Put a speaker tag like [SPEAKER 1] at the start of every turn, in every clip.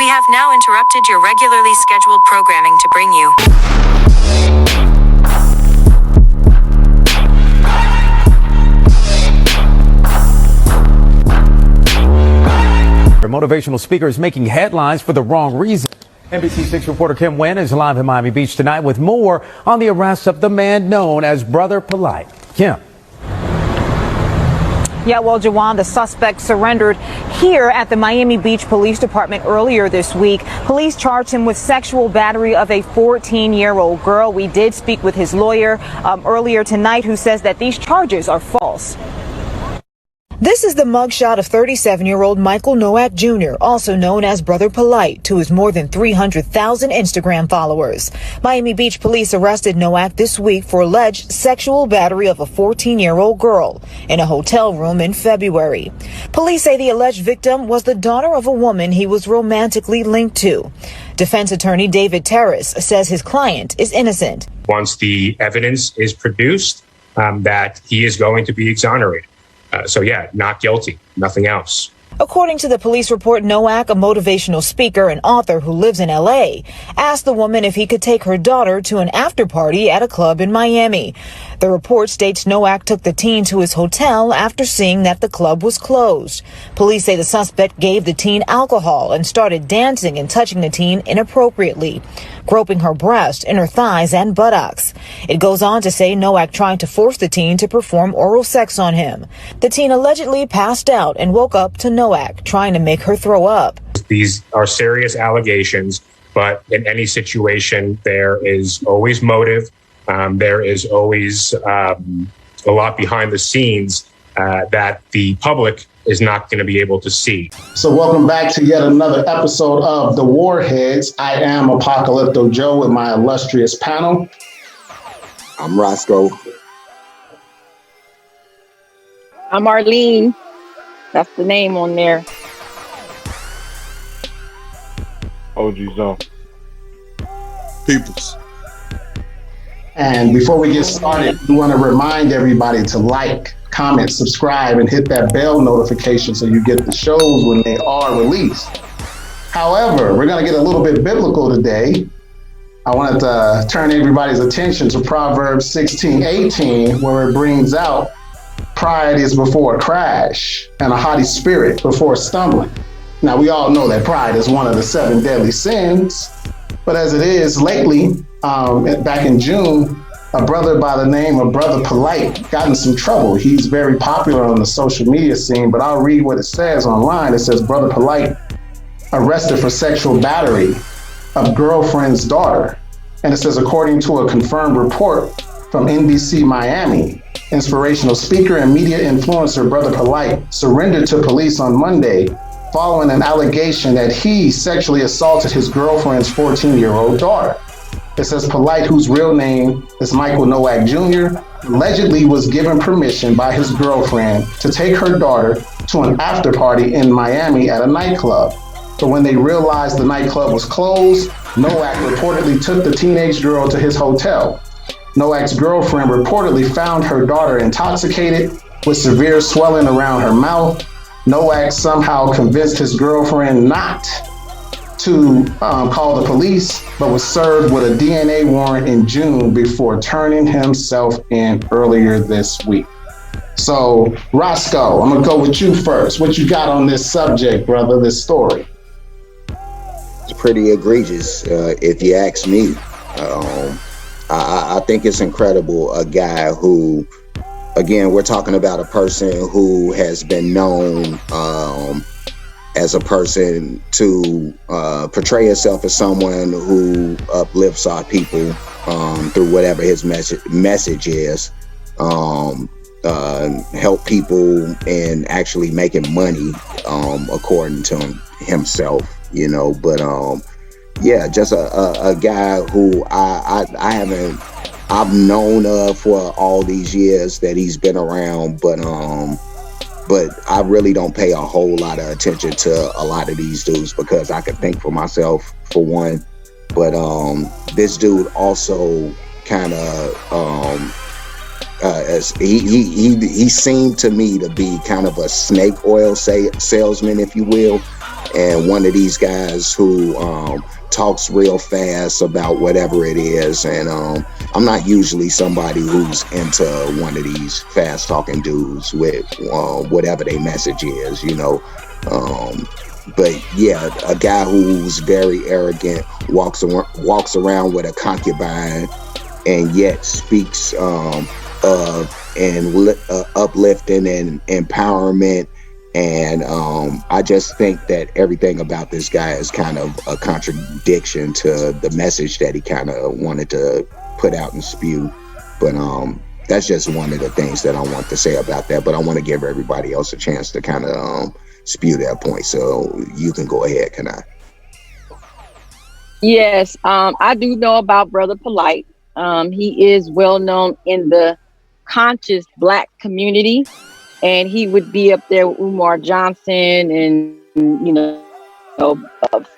[SPEAKER 1] We have now interrupted your regularly scheduled programming to bring you
[SPEAKER 2] A motivational speaker is making headlines for the wrong reason. NBC6 reporter Kim Nguyen is live in Miami Beach tonight with more on the arrest of the man known as Brother Polight. Kim.
[SPEAKER 3] Yeah, well, Jawan, the suspect surrendered here at the Miami Beach Police Department earlier this week. Police charged him with sexual battery of a 14-year-old girl. We did speak with his lawyer earlier tonight, who says that these charges are false. This is the mugshot of 37-year-old Michael Nowak Jr., also known as Brother Polight, to his more than 300,000 Instagram followers. Miami Beach police arrested Nowak this week for alleged sexual battery of a 14-year-old girl in a hotel room in February. Police say the alleged victim was the daughter of a woman he was romantically linked to. Defense attorney David Terrace says his client is innocent.
[SPEAKER 4] Once the evidence is produced, that he is going to be exonerated. So, yeah, not guilty, nothing else.
[SPEAKER 3] According to the police report, Nowak, a motivational speaker and author who lives in L.A., asked the woman if he could take her daughter to an after party at a club in Miami. The report states Nowak took the teen to his hotel after seeing that the club was closed. Police say the suspect gave the teen alcohol and started dancing and touching the teen inappropriately, groping her breast, inner thighs, and buttocks. It goes on to say Nowak tried to force the teen to perform oral sex on him. The teen allegedly passed out and woke up to Nowak trying to make her throw up.
[SPEAKER 4] These are serious allegations, but in any situation, there is always motive. There is always a lot behind the scenes that the public is not going to be able to see.
[SPEAKER 5] So welcome back to yet another episode of the Warheads. I am Apocalypto Joe with my illustrious panel.
[SPEAKER 6] I'm Roscoe.
[SPEAKER 7] I'm Arlene. That's the name on there.
[SPEAKER 8] OG Zone.
[SPEAKER 6] Peoples.
[SPEAKER 5] And before we get started, we want to remind everybody to like, comment, subscribe, and hit that bell notification so you get the shows when they are released. However, we're going to get a little bit biblical today. I wanted to turn everybody's attention to Proverbs 16:18, where it brings out pride is before a crash and a haughty spirit before stumbling. Now, we all know that pride is one of the 7 deadly sins, but as it is lately, back in June, a brother by the name of Brother Polight got in some trouble. He's very popular on the social media scene, but I'll read what it says online. It says, Brother Polight arrested for sexual battery of girlfriend's daughter. And it says, according to a confirmed report from NBC Miami, inspirational speaker and media influencer Brother Polight surrendered to police on Monday following an allegation that he sexually assaulted his girlfriend's 14-year-old daughter. It says Polight, whose real name is Michael Nowak Jr., allegedly was given permission by his girlfriend to take her daughter to an after party in Miami at a nightclub. But when they realized the nightclub was closed, Nowak reportedly took the teenage girl to his hotel. Nowak's girlfriend reportedly found her daughter intoxicated with severe swelling around her mouth. Nowak somehow convinced his girlfriend not to call the police, but was served with a DNA warrant in June before turning himself in earlier this week. So, Roscoe, I'm gonna go with you first. What you got on this subject, brother, this story?
[SPEAKER 6] It's pretty egregious, if you ask me. I think it's incredible, a guy who, again, we're talking about a person who has been known as a person to portray himself as someone who uplifts our people through whatever his message is, help people in actually making money, according to himself, you know. But yeah, just a guy who I've known of for all these years that he's been around, but I really don't pay a whole lot of attention to a lot of these dudes because I can think for myself, for one. But this dude also kind of as he seemed to me to be kind of a snake oil salesman, if you will. and one of these guys who talks real fast about whatever it is. And I'm not usually somebody who's into one of these fast talking dudes with whatever their message is, you know. But yeah, a guy who's very arrogant, walks around with a concubine, and yet speaks of uplifting and empowerment. And I just think that everything about this guy is kind of a contradiction to the message that he kind of wanted to put out and spew. But that's just one of the things that I want to say about that. But I want to give everybody else a chance to kind of spew their point. So you can go ahead, can I?
[SPEAKER 7] Yes, I do know about Brother Polight. He is well known in the conscious Black community. And he would be up there with Umar Johnson and, you know,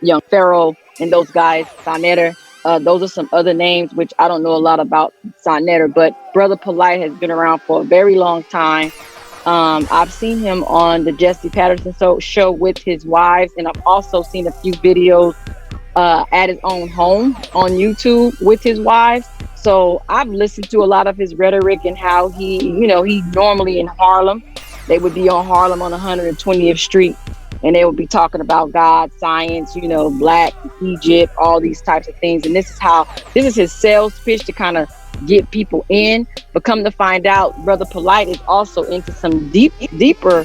[SPEAKER 7] Young Pharaoh and those guys, Sonetter. Those are some other names, which I don't know a lot about Sonetter, but Brother Polight has been around for a very long time. I've seen him on the Jesse Patterson show with his wives, and I've also seen a few videos at his own home on YouTube with his wives. So I've listened to a lot of his rhetoric and how he normally in Harlem. They would be on Harlem on 120th Street, and they would be talking about God, science, you know, Black, Egypt, all these types of things. And this is his sales pitch to kind of get people in. But come to find out, Brother Polight is also into some deeper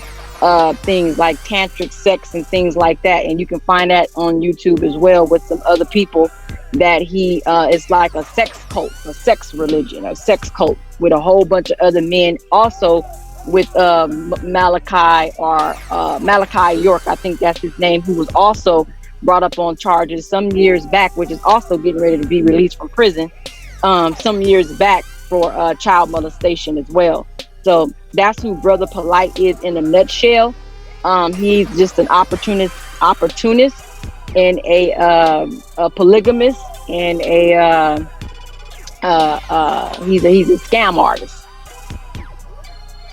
[SPEAKER 7] things like tantric sex and things like that. And you can find that on YouTube as well with some other people that he is like a sex cult, a sex religion, a sex cult with a whole bunch of other men. Also with Malachi York, I think that's his name, who was also brought up on charges some years back, which is also getting ready to be released from prison some years back for child molestation as well. So that's who Brother Polight is in a nutshell. He's just an opportunist and a polygamist, and he's a scam artist.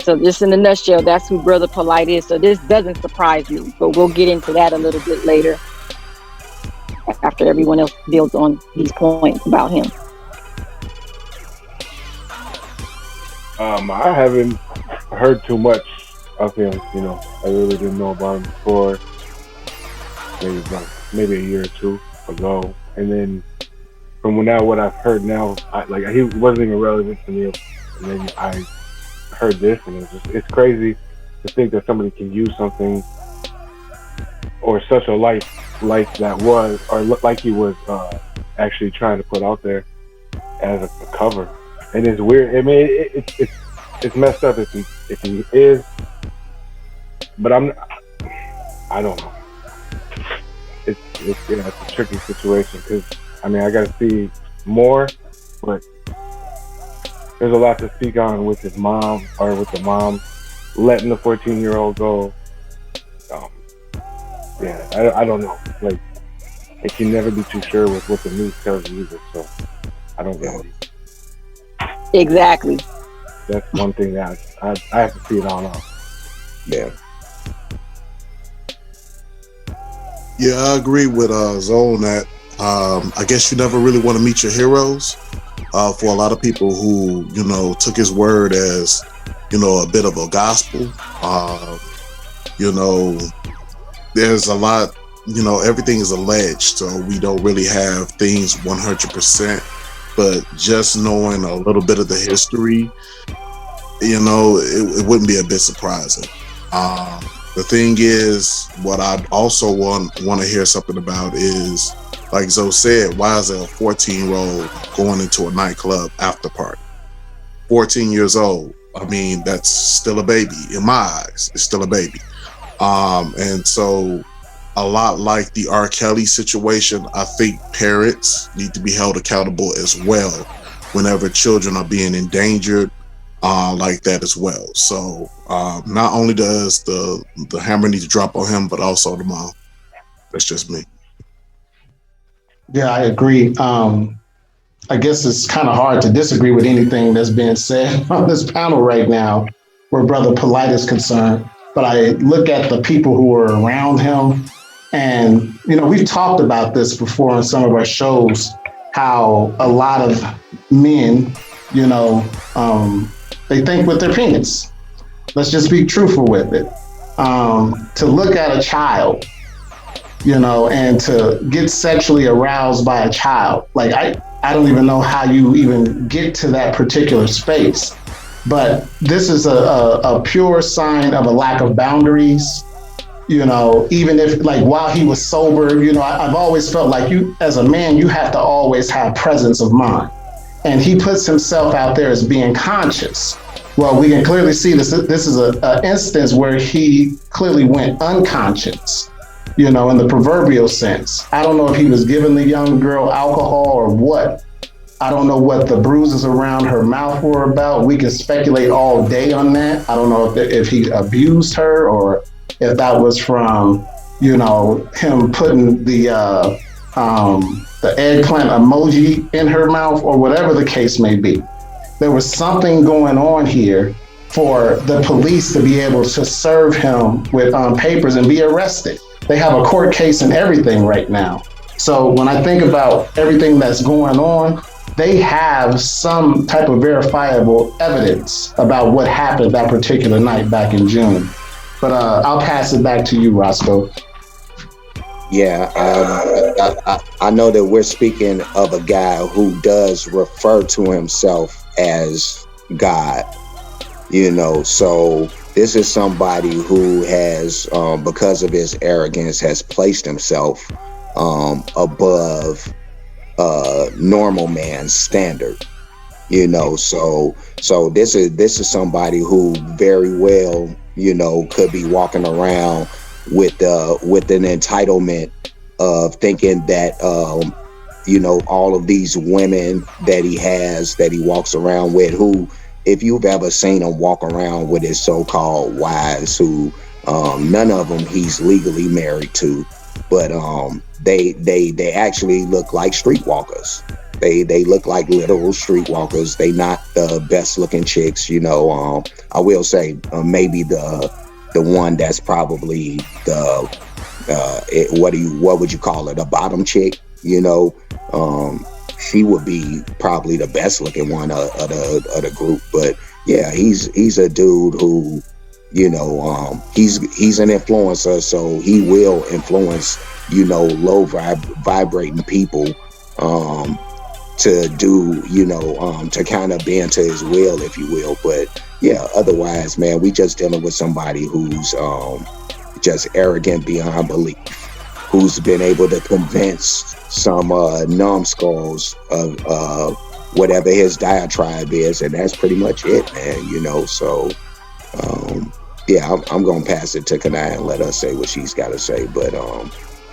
[SPEAKER 7] So just in a nutshell, that's who Brother Polight is. So this doesn't surprise me, but we'll get into that a little bit later after everyone else builds on these points about him.
[SPEAKER 8] I haven't heard too much of him. You know, I really didn't know about him before maybe a year or two ago. And then from what I've heard now, he wasn't even relevant to me. And then I heard this, and it's crazy to think that somebody can use something or such a life like that was, or look like he was actually trying to put out there as a cover. And it's weird. I mean, it's messed up if he is, but I don't know. It's a tricky situation, because I mean, I got to see more, but there's a lot to speak on with his mom, or with the mom letting the 14-year-old go. I don't know. Like, it can never be too sure with what the news tells you either. So I don't know.
[SPEAKER 7] Exactly.
[SPEAKER 8] That's one thing that I have to see it all out.
[SPEAKER 6] Yeah.
[SPEAKER 9] Yeah, I agree with Zone that I guess you never really want to meet your heroes. For a lot of people who, you know, took his word as, you know, a bit of a gospel. You know, there's a lot, you know, everything is alleged, so we don't really have things 100%. But just knowing a little bit of the history, you know, it wouldn't be a bit surprising. The thing is, what I also want to hear something about is, like Zoe said, why is a 14-year-old going into a nightclub after party? 14 years old. I mean, that's still a baby. In my eyes, it's still a baby. And so, a lot like the R. Kelly situation, I think parents need to be held accountable as well whenever children are being endangered like that as well. So not only does the hammer need to drop on him, but also the mom. That's just me.
[SPEAKER 5] Yeah, I agree. I guess it's kind of hard to disagree with anything that's being said on this panel right now, where Brother Polight is concerned. But I look at the people who are around him, And, we've talked about this before on some of our shows, how a lot of men, they think with their penis. Let's just be truthful with it. To look at a child, and to get sexually aroused by a child, like I don't even know how you even get to that particular space. But this is a pure sign of a lack of boundaries. Even if, like, while he was sober, I've always felt like you, as a man, you have to always have presence of mind. And he puts himself out there as being conscious. Well, we can clearly see this. This is an instance where he clearly went unconscious, in the proverbial sense. I don't know if he was giving the young girl alcohol or what. I don't know what the bruises around her mouth were about. We can speculate all day on that. I don't know if he abused her or if that was from, him putting the eggplant emoji in her mouth or whatever the case may be. There was something going on here for the police to be able to serve him with papers and be arrested. They have a court case and everything right now. So when I think about everything that's going on, they have some type of verifiable evidence about what happened that particular night back in June. But I'll pass it back to you, Roscoe.
[SPEAKER 6] Yeah, I know that we're speaking of a guy who does refer to himself as God, so this is somebody who has, because of his arrogance, has placed himself above normal man's standard, so this is somebody who very well, could be walking around with an entitlement of thinking that all of these women that he walks around with, who, if you've ever seen him walk around with his so-called wives, who none of them he's legally married to, but they actually look like streetwalkers. They look like literal streetwalkers. They not the best looking chicks, I will say maybe the one that's probably the what would you call it, a bottom chick, she would be probably the best looking one of the group. But yeah, he's a dude who, he's an influencer, so he will influence, low vibrating people to do, to kind of bend to his will, if you will. But yeah, otherwise, man, we just dealing with somebody who's just arrogant beyond belief, who's been able to convince some numbskulls of whatever his diatribe is, and that's pretty much it, man. So yeah, I'm gonna pass it to Kanai and let her say what she's got to say. But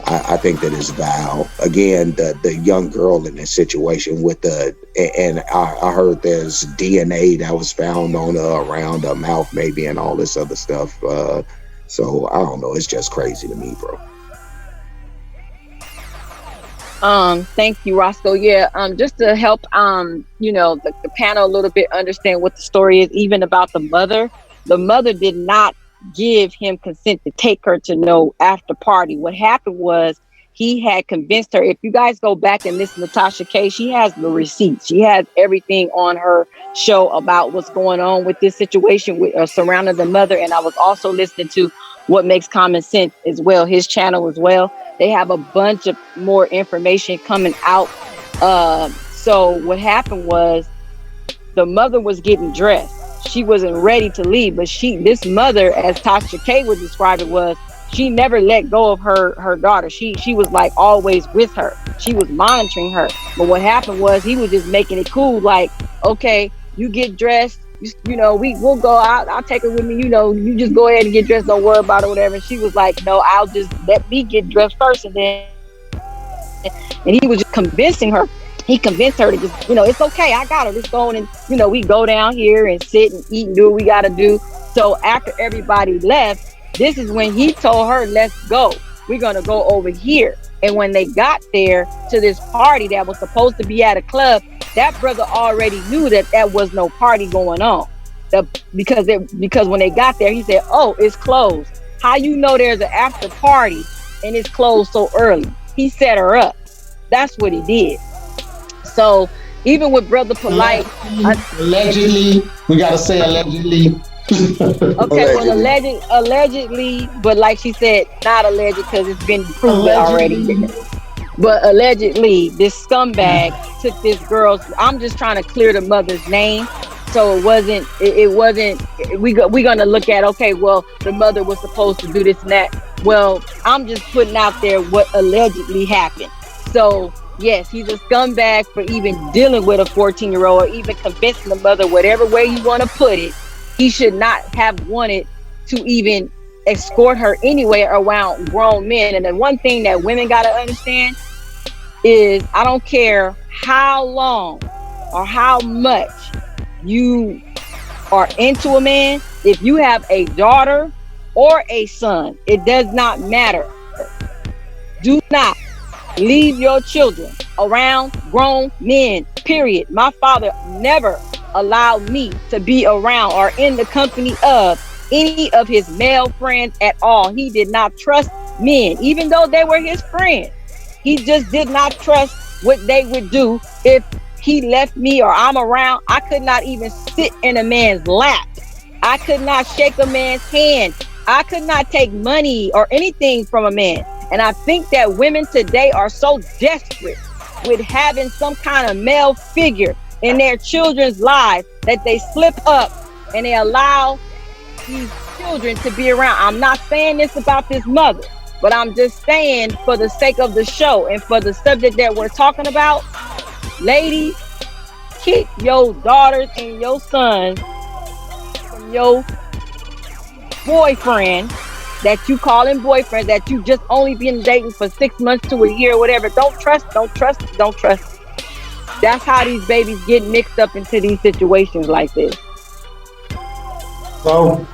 [SPEAKER 6] I think that it's vile. Again, the young girl in this situation with and I heard there's DNA that was found on her, around her mouth maybe, and all this other stuff. So I don't know. It's just crazy to me, bro.
[SPEAKER 7] Thank you, Roscoe. Yeah, just to help, the panel a little bit understand what the story is, even about the mother. The mother did not give him consent to take her to no after party. What happened was he had convinced her. If you guys go back and listen to Tasha K, she has the receipts. She has everything on her show about what's going on with this situation with surrounding the mother. And I was also listening to What Makes Common Sense as well, his channel as well. They have a bunch of more information coming out. So what happened was the mother was getting dressed. She wasn't ready to leave, but this mother, as Tasha K would describe it, was she never let go of her daughter. She was like always with her. She was monitoring her. But what happened was he was just making it cool, like, okay, you get dressed, we'll go out, I'll take her with me, you just go ahead and get dressed, don't worry about it, whatever. And she was like, no, I'll just let me get dressed first. And he was just convincing her. He convinced her to just, it's okay, I got her, just go on and, we go down here and sit and eat and do what we got to do. So after everybody left, this is when he told her, let's go. We're going to go over here. And when they got there to this party that was supposed to be at a club, that brother already knew that was no party going on. Because when they got there, he said, oh, it's closed. How you know there's an after party in his clothes so early. He set her up. That's what he did. So even with Brother Polight,
[SPEAKER 5] allegedly, we gotta say allegedly.
[SPEAKER 7] Okay, well, allegedly, but like she said, not alleged because it's been proven already. But allegedly, this scumbag took this girl's. I'm just trying to clear the mother's name, so it wasn't. We're gonna look at, okay, well, the mother was supposed to do this and that. Well, I'm just putting out there what allegedly happened. So yes, he's a scumbag for even dealing with a 14-year-old or even convincing the mother, whatever way you want to put it. He should not have wanted to even escort her anywhere around grown men. And the one thing that women got to understand is, I don't care how long or how much you are into a man, if you have a daughter or a son, it does not matter. Do not leave your children around grown men, period. My father never allowed me to be around or in the company of any of his male friends at all. He did not trust men, even though they were his friends. He just did not trust what they would do if he left me or I'm around. I could not even sit in a man's lap. I could not shake a man's hand. I could not take money or anything from a man. And I think that women today are so desperate with having some kind of male figure in their children's lives that they slip up and they allow these children to be around. I'm not saying this about this mother, but I'm just saying, for the sake of the show and for the subject that we're talking about, ladies, keep your daughters and your sons from your boyfriend that you calling boyfriend, that you just only been dating for 6 months to a year or whatever. Don't trust. That's how these babies get mixed up into these situations like this.
[SPEAKER 5] So,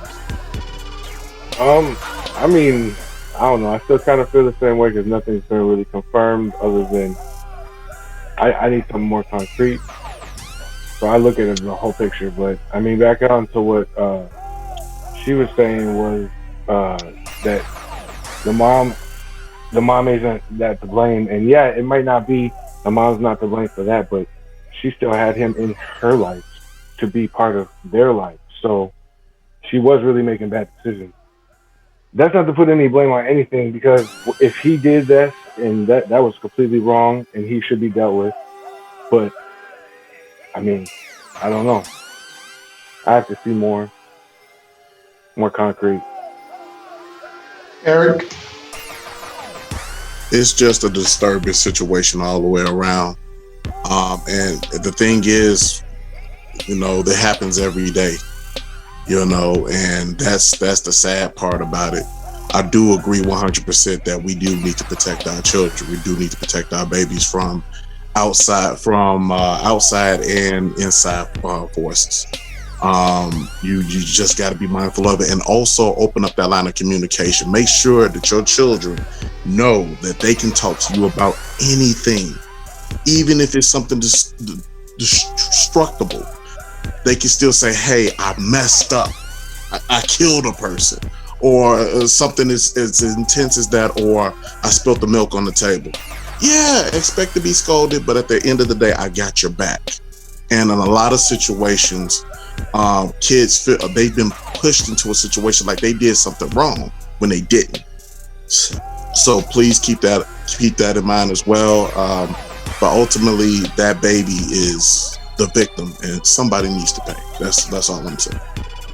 [SPEAKER 8] I mean, I don't know. I still kind of feel the same way because nothing's been really confirmed other than I need something more concrete. So I look at it as the whole picture. But I mean, back on to what she was saying was that the mom isn't that to blame. And yeah, it might not be the mom's not to blame for that, but she still had him in her life to be part of their life. So she was really making bad decisions. That's not to put any blame on anything, because if he did this and that was completely wrong and he should be dealt with. But I mean, I don't know. I have to see more concrete.
[SPEAKER 5] Eric?
[SPEAKER 9] It's just a disturbing situation all the way around. And the thing is, that happens every day, and that's the sad part about it. I do agree 100% that we do need to protect our children. We do need to protect our babies from outside and inside forces. You just got to be mindful of it, and also open up that line of communication. Make sure that your children know that they can talk to you about anything, even if it's something destructible. They can still say, "Hey, I messed up. I killed a person," or something as intense as that, or "I spilled the milk on the table." Yeah, expect to be scolded, but at the end of the day, I got your back. And in a lot of situations, kids feel they've been pushed into a situation like they did something wrong when they didn't. So please keep that in mind as well. But ultimately, that baby is the victim, and somebody needs to pay. That's all I'm saying.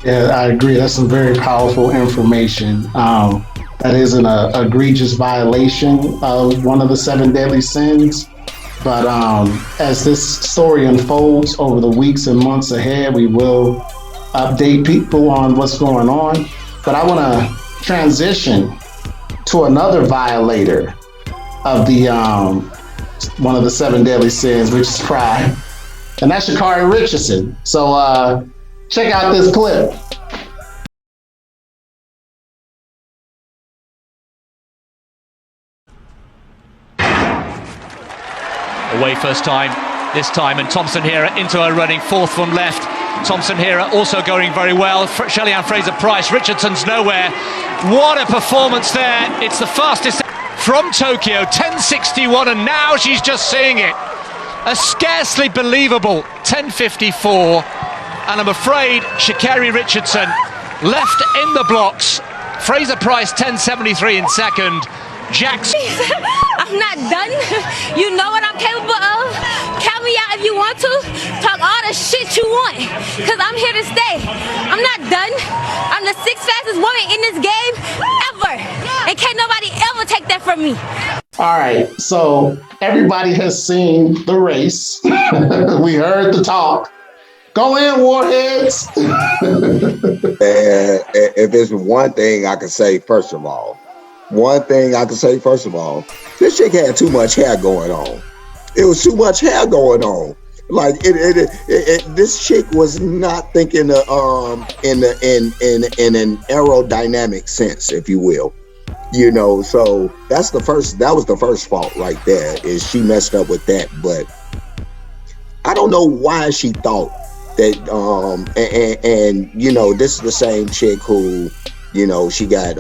[SPEAKER 5] Yeah, I agree. That's some very powerful information. That is an egregious violation of one of the 7 deadly sins. But as this story unfolds over the weeks and months ahead, we will update people on what's going on. But I want to transition to another violator of the one of the 7 deadly sins, which is pride, and that's Sha'Carri Richardson. So check out this clip.
[SPEAKER 10] Away first time, this time, and Thompson here into her running, 4th from left. Thompson here also going very well. Shelley-Ann Fraser-Pryce, Richardson's nowhere. What a performance there. It's the fastest. from Tokyo, 10:61, and now she's just seeing it. A scarcely believable 10:54, and I'm afraid Sha'Carri Richardson left in the blocks. Fraser Price 10:73 in second. Jackson.
[SPEAKER 11] I'm not done. You know what I'm capable of. Count me out if you want to. Talk all the shit you want, because I'm here to stay. I'm not done. I'm the 6th fastest woman in this game ever. And can't nobody ever take that from me.
[SPEAKER 5] All right, so everybody has seen the race. We heard the talk. Go in, Warheads.
[SPEAKER 6] If there's one thing I can say, first of all, this chick had too much hair going on. It was too much hair going on. Like this chick was not thinking in an aerodynamic sense, if you will. You know, so that was the first fault right there, is she messed up with that. But I don't know why she thought that and you know, this is the same chick who, you know, she got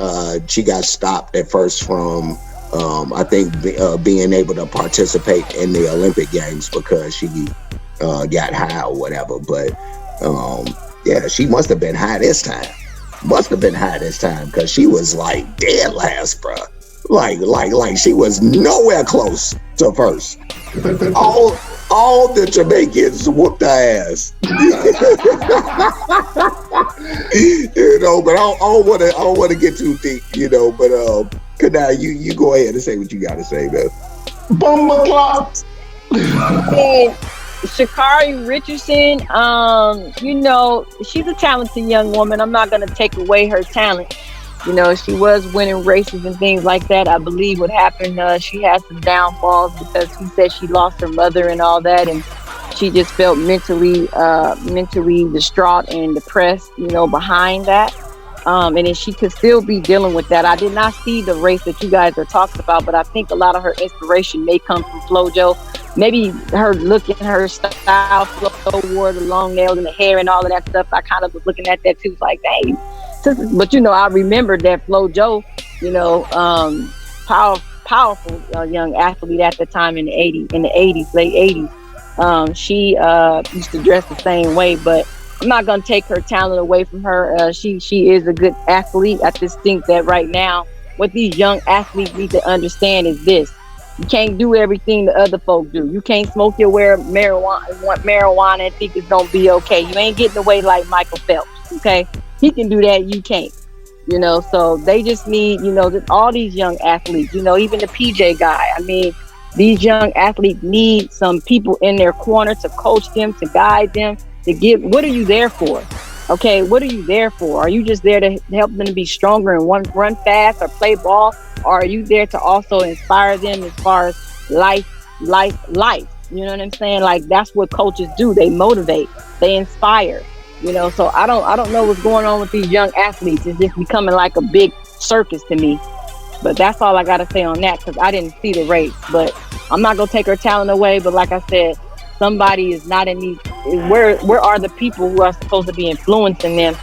[SPEAKER 6] stopped at first from I think being able to participate in the Olympic Games because she got high or whatever. But yeah, she must have been high this time. Because she was like dead last, bro. Like she was nowhere close to first. All the Jamaicans whooped her ass. You know, but I don't want to get too deep, you know. But now you go ahead and say what you got to say, man.
[SPEAKER 5] Bomba clocks.
[SPEAKER 7] Sha'Carri Richardson, you know, she's a talented young woman. I'm not going to take away her talent. You know, she was winning races and things like that. I believe what happened, she had some downfalls because he said she lost her mother and all that, and she just felt mentally distraught and depressed, you know, behind that. And then she could still be dealing with that. I did not see the race that you guys are talking about, but I think a lot of her inspiration may come from FloJo. Maybe her look and her style. Flo wore the long nails and the hair and all of that stuff. I kind of was looking at that too. It's like, dang. But you know, I remember that FloJo, you know, powerful young athlete at the time in the 80s, late 80s. She used to dress the same way, but I'm not going to take her talent away from her. She is a good athlete. I just think that right now, what these young athletes need to understand is this. You can't do everything the other folk do. You can't smoke your marijuana and think it's going to be okay. You ain't getting away like Michael Phelps, okay? He can do that, you can't. You know, so they just need, you know, all these young athletes, you know, even the PJ guy. I mean, these young athletes need some people in their corner to coach them, to guide them, to give. What are you there for? Okay, what are you there for? Are you just there to help them to be stronger and run fast or play ball? Or are you there to also inspire them as far as life? You know what I'm saying? Like, that's what coaches do. They motivate, they inspire. You know, so I don't know what's going on with these young athletes. It's just becoming like a big circus to me. But that's all I got to say on that, because I didn't see the race. But I'm not going to take her talent away. But like I said, somebody is not in these. Where are the people who are supposed to be influencing them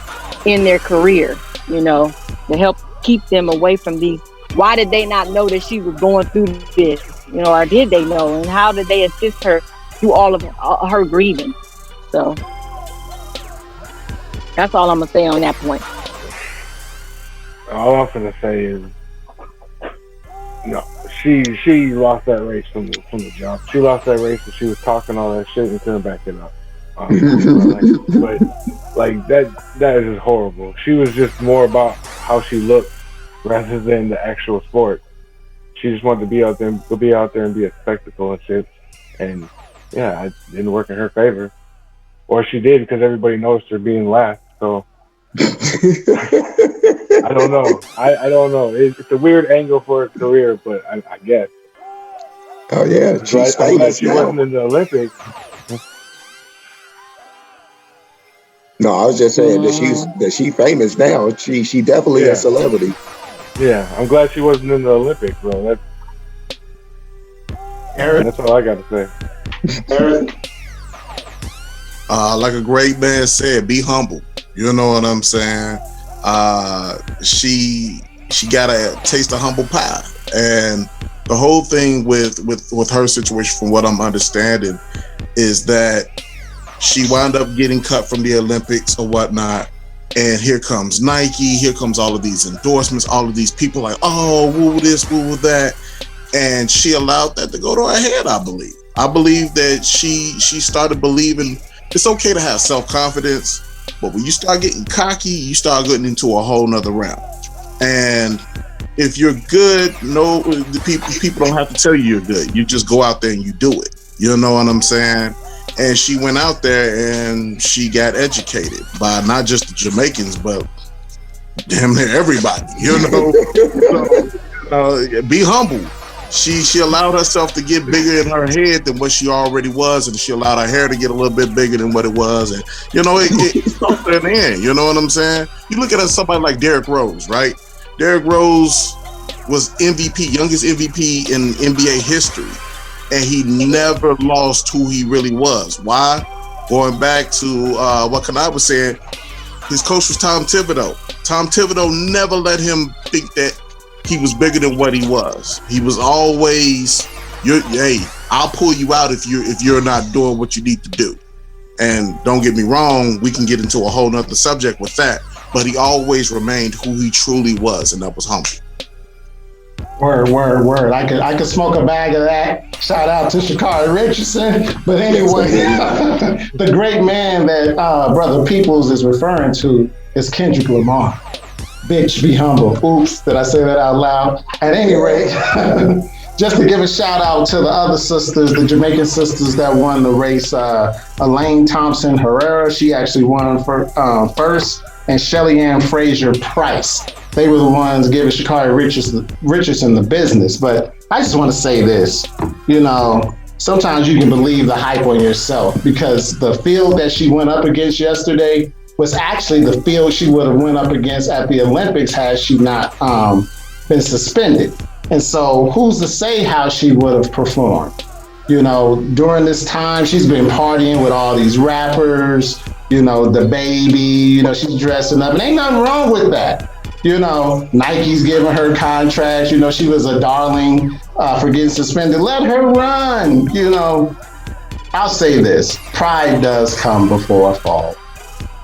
[SPEAKER 7] in their career, you know, to help keep them away from these? Why did they not know that she was going through this, you know, or did they know? And how did they assist her through all of her grieving? So that's all I'm going to say on that point.
[SPEAKER 8] All I'm going to say is, no, she lost that race from the jump. She lost that race and she was talking all that shit and couldn't back it up. But like that is just horrible. She was just more about how she looked rather than the actual sport. She just wanted to be out there and be a spectacle and shit. And yeah, it didn't work in her favor. Or she did, because everybody noticed her being last. So I don't know. I don't know. It's a weird angle for her career, but I guess.
[SPEAKER 6] Oh yeah, she's famous
[SPEAKER 8] she
[SPEAKER 6] now.
[SPEAKER 8] wasn't in the Olympics.
[SPEAKER 6] No, I was just saying that she's famous now. She definitely a celebrity.
[SPEAKER 8] Yeah, I'm glad she wasn't in the Olympics, bro. That's all I got to say.
[SPEAKER 5] Eric?
[SPEAKER 9] Like a great man said, be humble. You know what I'm saying? She she got a taste of humble pie. And the whole thing with her situation, from what I'm understanding, is that she wound up getting cut from the Olympics or whatnot. And here comes Nike, here comes all of these endorsements, all of these people like, oh, woo this, woo that. And she allowed that to go to her head, I believe. I believe that she started believing it's okay to have self-confidence, but when you start getting cocky, you start getting into a whole nother realm. And if you're good, no, the people don't have to tell you you're good. You just go out there and you do it. You know what I'm saying? And she went out there and she got educated by not just the Jamaicans, but damn near everybody. You know, so, be humble. She allowed herself to get bigger in her head than what she already was, and she allowed her hair to get a little bit bigger than what it was. And you know, it starts at the end. You know what I'm saying? You look at somebody like Derrick Rose, right? Derrick Rose was MVP, youngest MVP in NBA history, and he never lost who he really was. Why? Going back to what Kanai was saying, his coach was Tom Thibodeau. Tom Thibodeau never let him think that he was bigger than what he was. He was always, hey, I'll pull you out if you're not doing what you need to do. And don't get me wrong, we can get into a whole nother subject with that, but he always remained who he truly was, and that was humble.
[SPEAKER 5] Word. I could smoke a bag of that. Shout out to Sha'Carri Richardson. But anyway, the great man that Brother Peoples is referring to is Kendrick Lamar. Bitch, be humble. Oops, did I say that out loud? At any rate, just to give a shout out to the other sisters, the Jamaican sisters that won the race. Elaine Thompson Herrera, she actually won first, and Shelly Ann Fraser Price. They were the ones giving Sha'Carri Richardson the business. But I just want to say this, you know, sometimes you can believe the hype on yourself, because the field that she went up against yesterday was actually the field she would have went up against at the Olympics had she not been suspended. And so who's to say how she would have performed? You know, during this time, she's been partying with all these rappers, you know, the baby, you know, she's dressing up, and ain't nothing wrong with that. You know, Nike's giving her contracts, you know, she was a darling for getting suspended. Let her run, you know. I'll say this, pride does come before a fall.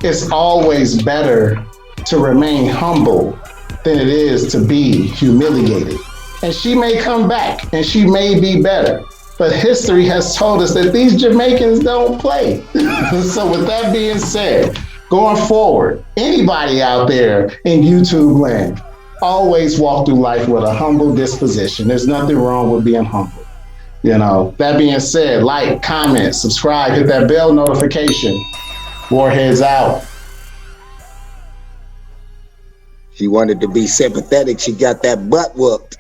[SPEAKER 5] It's always better to remain humble than it is to be humiliated. And she may come back and she may be better, but history has told us that these Jamaicans don't play. So with that being said, going forward, anybody out there in YouTube land, always walk through life with a humble disposition. There's nothing wrong with being humble. You know, that being said, like, comment, subscribe, hit that bell notification. Warheads out.
[SPEAKER 6] She wanted to be sympathetic. She got that butt whooped.